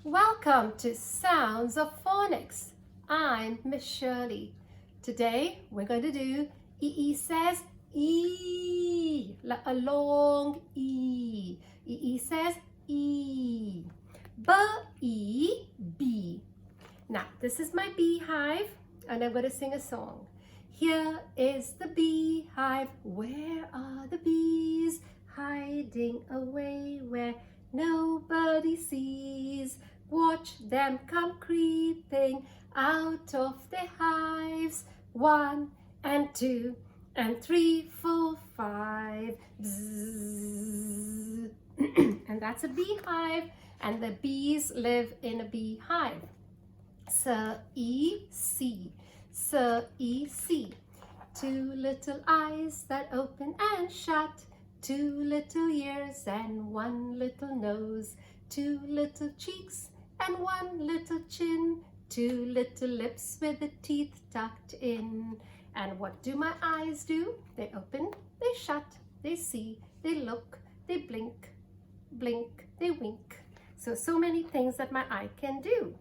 Welcome to Sounds of Phonics. I'm Miss Shirley. Today we're going to do E says E, like a long E. E says E. B. Now this is my beehive and I'm going to sing a song. Here is the beehive. Where are the bees? Hiding away where nobody sees. Watch them come creeping out of their hives. 1 and 2 and 3, 4, 5. Bzzz. And that's a beehive, and the bees live in a beehive. C. 2 little eyes that open and shut. 2 little ears and 1 little nose. 2 little cheeks and 1 little chin. 2 little lips with the teeth tucked in. And what do my eyes do? They open, they shut, they see, they look, they blink, they wink. So many things that my eye can do.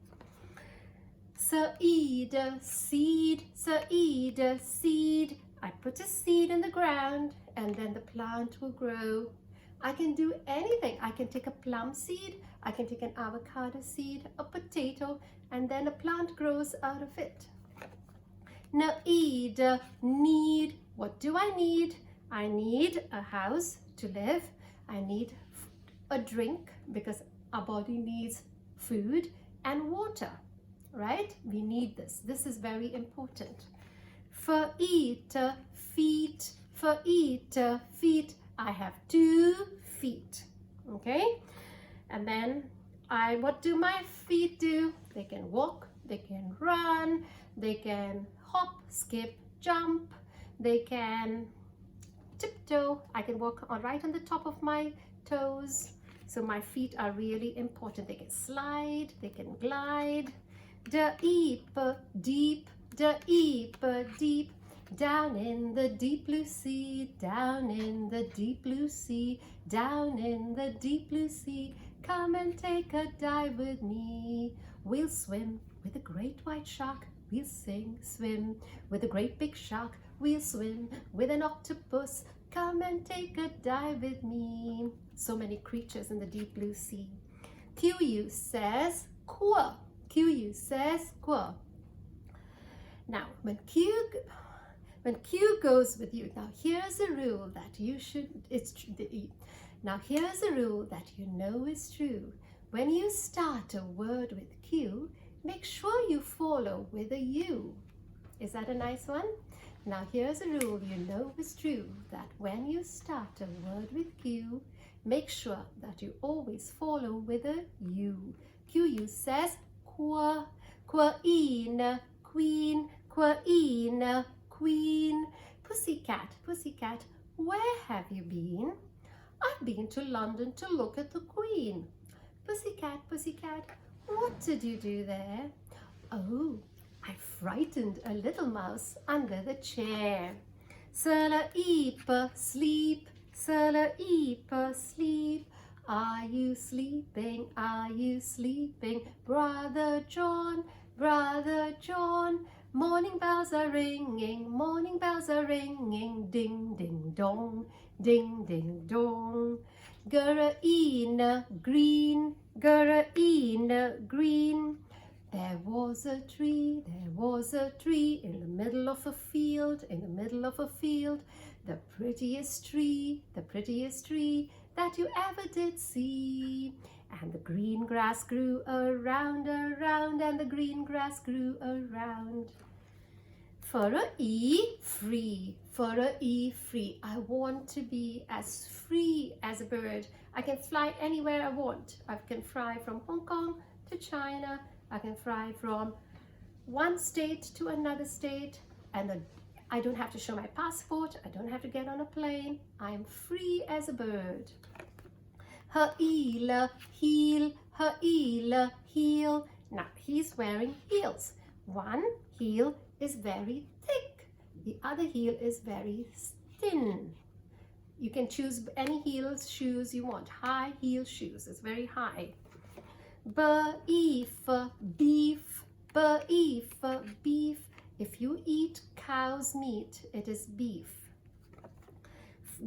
Seed. I put a seed in the ground and then the plant will grow. I can do anything. I can take a plum seed, I can take an avocado seed, a potato, and then a plant grows out of it. Need. What do I need? I need a house to live. I need a drink because our body needs food and water, right? We need this. This is very important. Feet. I have 2 feet, okay? And then what do my feet do? They can walk, they can run, they can hop, skip, jump, they can tiptoe. I can walk right on the top of my toes. So my feet are really important. They can slide, they can glide. Deep, down in the deep blue sea, down in the deep blue sea, down in the deep blue sea. Come and take a dive with me. We'll swim with a great white shark. We'll swim with a great big shark. We'll swim with an octopus. Come and take a dive with me. So many creatures in the deep blue sea. Q says quo. Now, when Q goes with you, now here's a rule that you know is true. When you start a word with Q, make sure you follow with a U. Is that a nice one? Now here's a rule you know is true, that when you start a word with Q, make sure that you always follow with a U. Q says queen, queen. Pussycat, where have you been? I've been to London to look at the Queen. Pussycat, what did you do there? Oh, I frightened a little mouse under the chair. Sleep. Are you sleeping? Brother John. Morning bells are ringing, ding, ding, dong. Gurraina green. There was a tree in the middle of a field, the prettiest tree that you ever did see. And the green grass grew around, and the green grass grew around. For a E, free. I want to be as free as a bird. I can fly anywhere I want. I can fly from Hong Kong to China. I can fly from one state to another state, and I don't have to show my passport. I don't have to get on a plane. I'm free as a bird. Heel. Now he's wearing heels. One heel is very thick. The other heel is very thin. You can choose any shoes you want. High heel shoes. It's very high. Beef, beef, beef, beef. If you eat cow's meat, it is beef.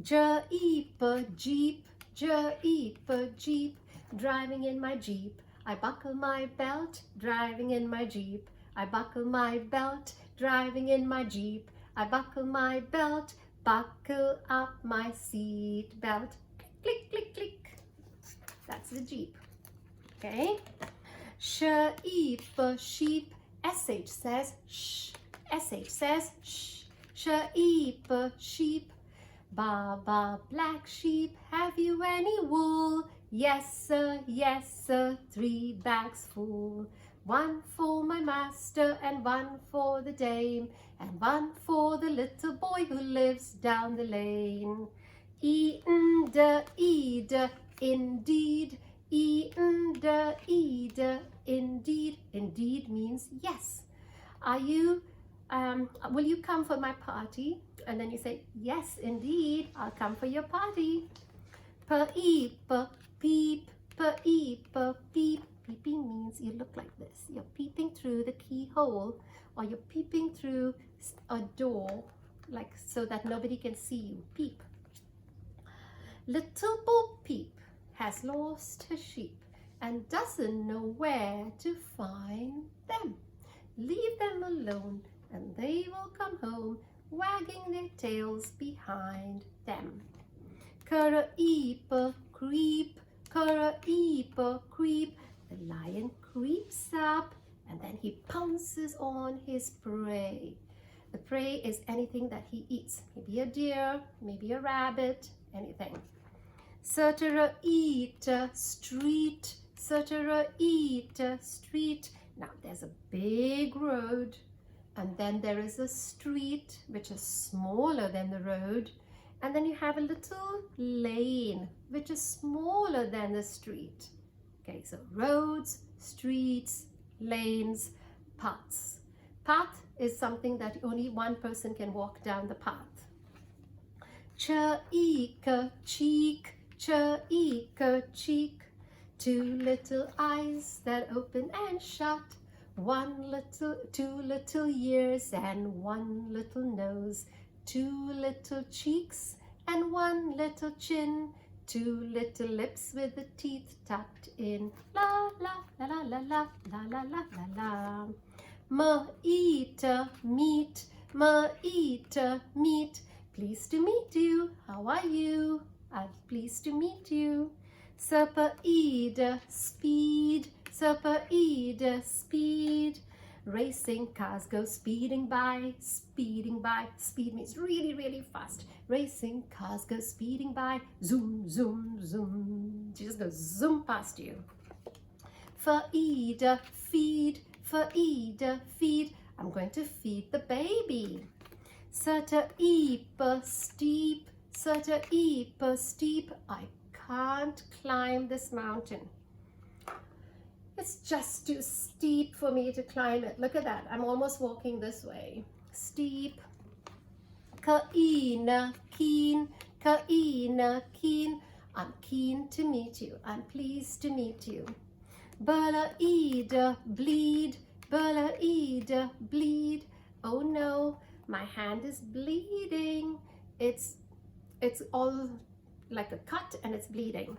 Jeep, jeep, jeep, jeep. Driving in my jeep, I buckle my belt. Driving in my jeep, I buckle my belt. Driving in my jeep, I buckle my belt. Buckle up my seat belt. Click, click, click. That's the jeep. Okay. Sheep, sheep. SH says shh. SH says shh. Sheep, sheep. Baba, black sheep, have you any wool? Yes, sir, 3 bags full. 1 for my master, and 1 for the dame, and 1 for the little boy who lives down the lane. Eat-de, indeed. Eat-de, indeed. Indeed means yes. Are you, will you come for my party? And then you say, yes, indeed, I'll come for your party. Peep, peep, peep, peep. Peeping means you look like this. You're peeping through the keyhole, or you're peeping through a door, like so that nobody can see you. Peep. Little Bo Peep has lost her sheep and doesn't know where to find them. Leave them alone and they will come home, wagging their tails behind them. Creep, creep, creep, creep. The lion creeps up and then he pounces on his prey. The prey is anything that he eats. Maybe a deer, maybe a rabbit, anything. Eat, street, eat, street. Now there's a big road, and then there is a street which is smaller than the road, and then you have a little lane which is smaller than the street. Okay, so roads, streets, lanes, paths. Path is something that only one person can walk down the path. Cheek, cheek, cheek, cheek. 2 little eyes that open and shut. 2 little ears and 1 little nose. 2 little cheeks and 1 little chin. 2 little lips with the teeth tucked in. La la la la la la la la la la la. Eat meat, eat meat. Pleased to meet you. How are you? I'm pleased to meet you. Eat speed, eat speed. Racing cars go speeding by, speeding by. Speed means really, really fast. Racing cars go speeding by, zoom, zoom, zoom. She just goes zoom past you. Feed, feed, feed, feed. I'm going to feed the baby. Eep, steep, eep, steep. I can't climb this mountain. It's just too steep for me to climb it. Look at that. I'm almost walking this way. Steep. Keen, keen, keen, keen. I'm keen to meet you. I'm pleased to meet you. Bleed, bleed, bleed, bleed. Oh no, my hand is bleeding. It's all like a cut and it's bleeding.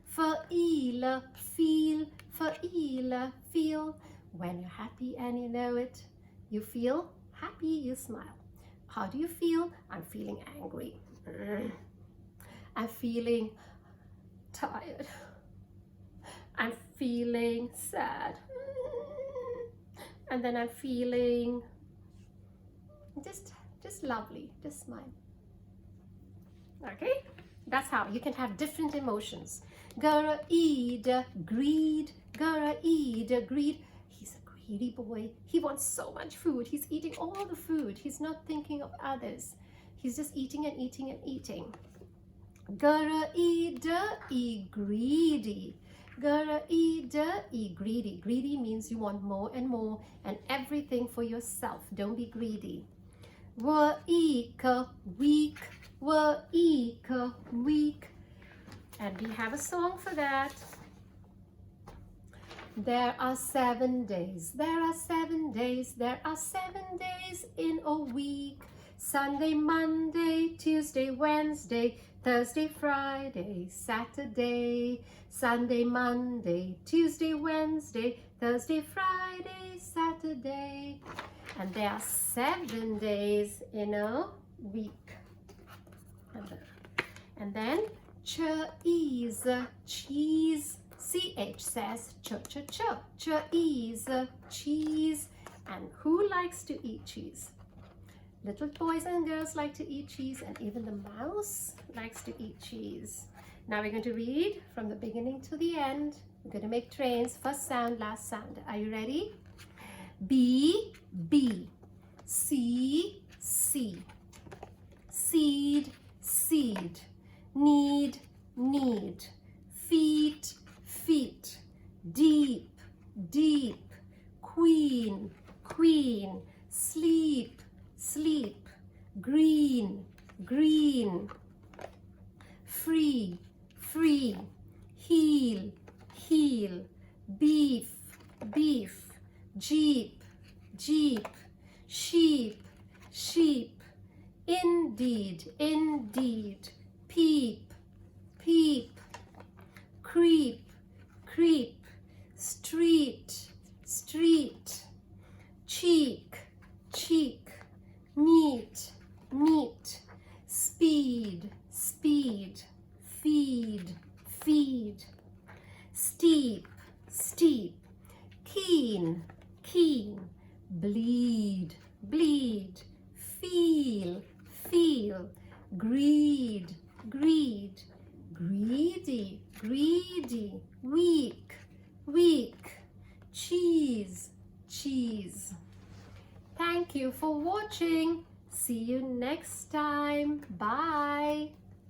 Feel, feel, feel, feel. When you're happy and you know it, you feel happy, you smile. How do you feel? I'm feeling angry. I'm feeling tired. I'm feeling sad. And then I'm feeling just lovely. Just smile. Okay? That's how you can have different emotions. Greed, greed, greed. He's a greedy boy. He wants so much food. He's eating all the food. He's not thinking of others. He's just eating and eating and eating. Greed, greedy. Greedy, greedy. Greedy means you want more and more and everything for yourself. Don't be greedy. Weak, weak, weak, weak. And we have a song for that. There are 7 days, there are 7 days, there are 7 days in a week. Sunday, Monday, Tuesday, Wednesday, Thursday, Friday, Saturday. Sunday, Monday, Tuesday, Wednesday, Thursday, Friday, Saturday. And there are 7 days in a week. And then cheese, cheese. CH says cheese, cheese. And who likes to eat cheese? Little boys and girls like to eat cheese, and even the mouse likes to eat cheese. Now we're going to read from the beginning to the end. We're going to make trains, first sound, last sound. Are you ready? B, B. C, C. Seed, seed. Need, need. Feet, feet. Deep, deep. Queen, queen. Sleep, sleep. Green, green. Free, free. Heel, heel. Beef, beef. Jeep, jeep. Sheep, sheep. Indeed, indeed. Peep, peep. Creep, creep. Street, street. Cheek, cheek. Meat, meat. Speed, speed. Feed, feed. Steep, steep. Keen, keen. Bleed, bleed. Feel, feel. Greed, greed. Greedy, greedy. Weak, weak. Cheese, cheese. Thank you for watching. See you next time. Bye.